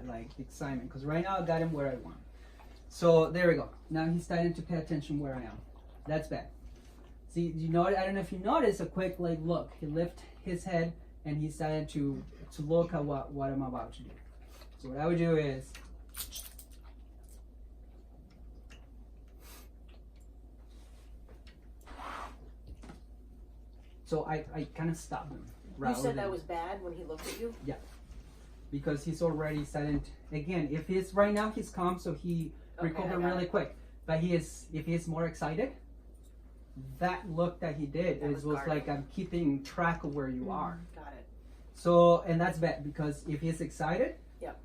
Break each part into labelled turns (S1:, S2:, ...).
S1: that like excitement, because right now I got him where I want. So there we go. Now he's starting to pay attention where I am. That's bad. See, you know, I don't know if you notice a quick like look. He lifted his head and he started to look at what I'm about to do. So what I would do is so I kind of stopped him.
S2: You said that was bad when he looked at you?
S1: Yeah. Because he's already starting to, again, if he's right now he's calm, so he recovered really quick. But if he is more excited, that look that he did was like I'm keeping track of where you are.
S2: Got it.
S1: So, and that's bad because if he's excited,
S2: Yep.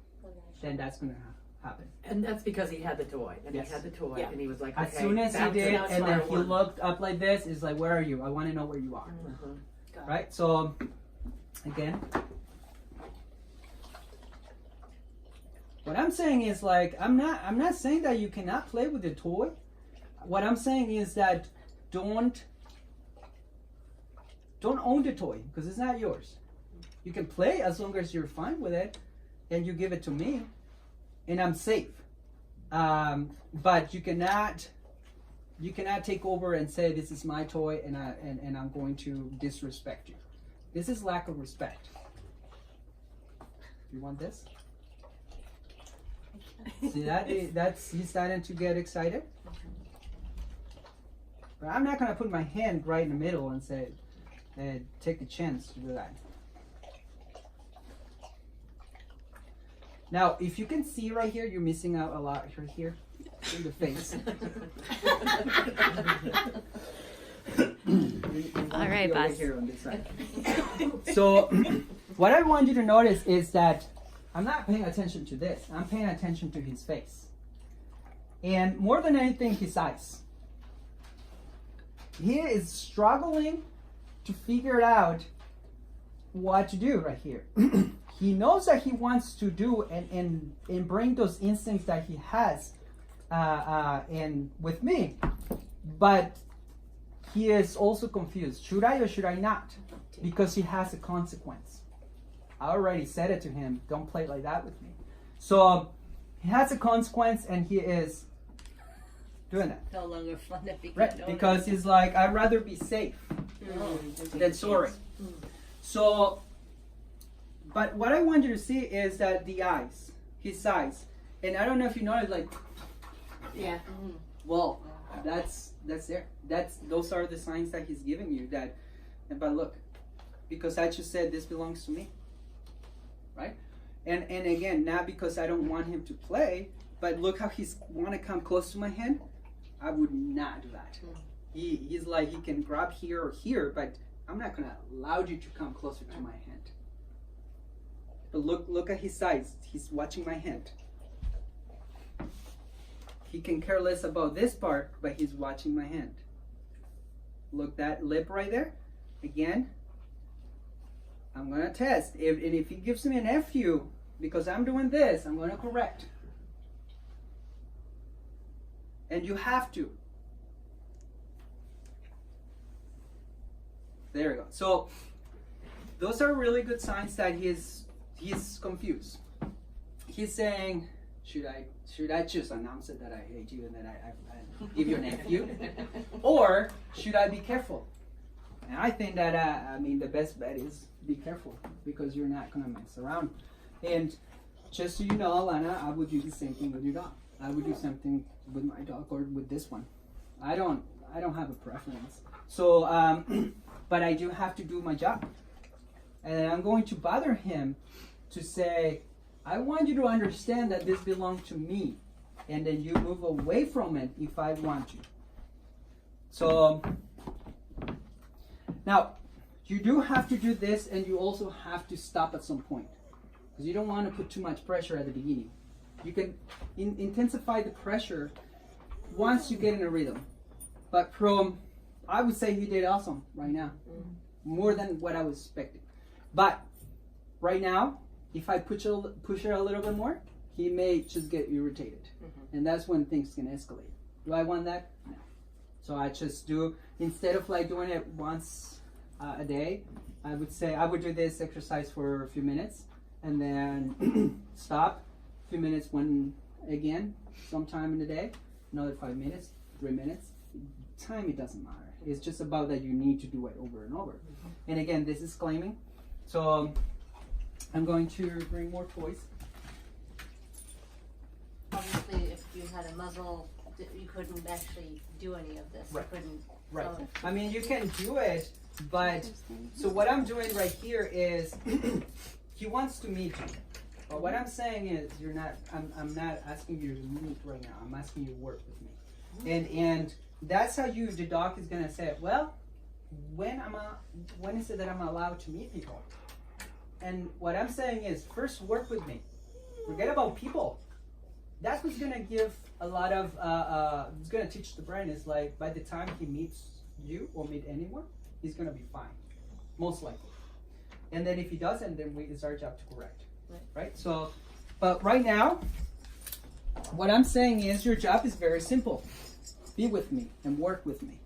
S1: then that's gonna happen.
S3: And that's because he had the toy, and
S1: Yes.
S3: he had the toy,
S2: Yeah.
S3: and he was like,
S1: As
S3: okay,
S1: soon as he
S3: back to
S1: did,
S3: now
S1: and then
S3: square
S1: he
S3: one.
S1: looked up like this, is like, where are you? I want to know where you are.
S3: Mhm.
S2: Got it.
S1: Right? So, again, what I'm saying is like, I'm not saying that you cannot play with the toy. What I'm saying is that don't own the toy because it's not yours. You can play as long as you're fine with it, and you give it to me, and I'm safe. But you cannot take over and say this is my toy and I'm going to disrespect you. This is lack of respect. You want this? See that's he's starting to get excited. But I'm not gonna put my hand right in the middle and say, take the chance to do that. Now, if you can see right here, you're missing out a lot right here in the face.
S4: All right, boss.
S1: Here on this side. So, what I want you to notice is that I'm not paying attention to this. I'm paying attention to his face. And more than anything, his eyes. He is struggling to figure out what to do right here. He knows that he wants to do and bring those instincts that he has in with me, but he is also confused. Should I or should I not? Because he has a consequence. I already said it to him. Don't play like that with me. So he has a consequence, and he is doing that.
S4: No longer fun to be
S1: Right, because he's like, I'd rather be safe than sorry. So, but what I want you to see is that the eyes, his eyes, and I don't know if you noticed, like,
S2: Yeah.
S1: well, that's there. Those are the signs that he's giving you. That, but look, because I just said this belongs to me, right? And again, not because I don't want him to play, but look how he's want to come close to my hand. I would not do that. He's like he can grab here or here, but I'm not gonna allow you to come closer to my hand. But look at his eyes. He's watching my hand. He can care less about this part, but he's watching my hand. Look, that lip right there. Again, I'm gonna test. If he gives me an FU because I'm doing this, I'm gonna correct. And you have to. There we go. So those are really good signs that he's confused. He's saying, should I just announce it that I hate you and that I give you an FU? Or should I be careful? And I think that the best bet is be careful because you're not gonna mess around. And just so you know, Alana, I would do the same thing with your dog. I would do something with my dog or with this one. I don't have a preference. So, but I do have to do my job. And I'm going to bother him to say, I want you to understand that this belongs to me. And then you move away from it if I want you. So, now, you do have to do this, and you also have to stop at some point. Because you don't want to put too much pressure at the beginning. You can intensify the pressure once you get in a rhythm. But I would say he did awesome right now. More than what I was expecting. But right now, if I push it a little bit more, he may just get irritated. And that's when things can escalate. Do I want that? No. So I just do, instead of like doing it once a day, I would say I would do this exercise for a few minutes and then stop few minutes when again, sometime in the day, another 5 minutes, 3 minutes. Time, it doesn't matter. It's just about that you need to do it over and over. And again, this is claiming. So I'm going to bring more toys.
S4: Obviously, if you had a muzzle, you couldn't actually do any of this.
S1: Right.
S4: You couldn't.
S1: Right.
S4: So,
S1: I mean, you can do it, but so what I'm doing right here is he wants to meet you. But what I'm saying is you're not. I'm not asking you to meet right now. I'm asking you to work with me, and that's how the doc is gonna say, well, when is it that I'm allowed to meet people? And what I'm saying is first work with me. Forget about people. That's what's gonna give a lot of it's gonna teach the brain is like by the time he meets you or meet anyone, he's gonna be fine, most likely. And then if he doesn't, then it's our job to correct, right? So, but right now, what I'm saying is your job is very simple. Be with me and work with me.